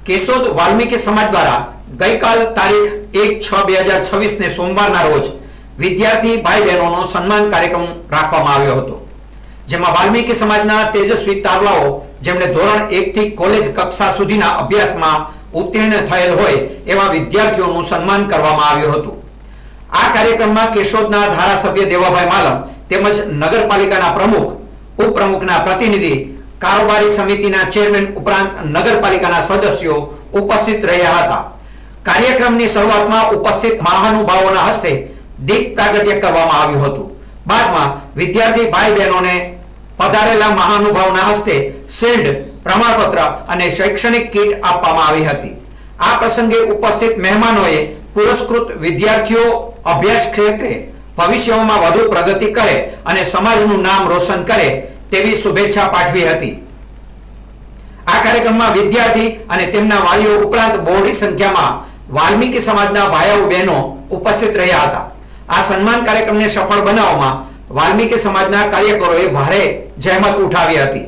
કેશોદ વાલ્મીકી સમાજ દ્વારા ગઈકાલ તારીખ 1/6/2026 ને સોમવારના રોજ વિદ્યાર્થી ભાઈ બહેનોનો સન્માન કાર્યક્રમ રાખવામાં આવ્યો હતો, જેમાં વાલ્મીકી સમાજના તેજસ્વી તારલાઓ જેમણે ધોરણ 1 થી કોલેજ કક્ષા સુધીના અભ્યાસમાં ઉત્તીર્ણ થયેલ હોય એવા વિદ્યાર્થીઓનું સન્માન કરવામાં આવ્યું હતું। આ કાર્યક્રમમાં કેશોદના ધારાસભ્ય દેવાભાઈ માલમ તેમજ નગરપાલિકાના પ્રમુખ, ઉપપ્રમુખના પ્રતિનિધિ, કારોબારી સમિતિના ચેરમેન ઉપરાંત નગરપાલિકાના સદસ્યો ઉપસ્થિત રહ્યા હતા। કાર્યક્રમની શરૂઆતમાં ઉપસ્થિત મહાનુભાવોના હસ્તે દીપ પ્રાગટ્ય કરવામાં આવ્યું હતું। બાદમાં વિદ્યાર્થી ભાઈ બહેનોને પધારેલા મહાનુભાવોના હસ્તે શિલ્ડ, પ્રમાણપત્ર અને શૈક્ષણિક કીટ આપવામાં આવી હતી। આ પ્રસંગે ઉપસ્થિત મહેમાનોએ પુરસ્કૃત વિદ્યાર્થીઓ અભ્યાસ ક્ષેત્રે ભવિષ્યમાં વધુ પ્રગતિ કરે અને સમાજનું નામ રોશન કરે તેવી શુભેચ્છા પાઠવી હતી। આ કાર્યક્રમમાં વિદ્યાર્થી અને તેમના વાલીઓ ઉપરાંત બહોળી સંખ્યામાં વાલ્મીકી સમાજના ભાઈઓ બહેનો ઉપસ્થિત રહ્યા હતા। આ સન્માન કાર્યક્રમને સફળ બનાવવામાં વાલ્મીકી સમાજના કાર્યકરોએ ભારે જહેમત ઉઠાવી હતી।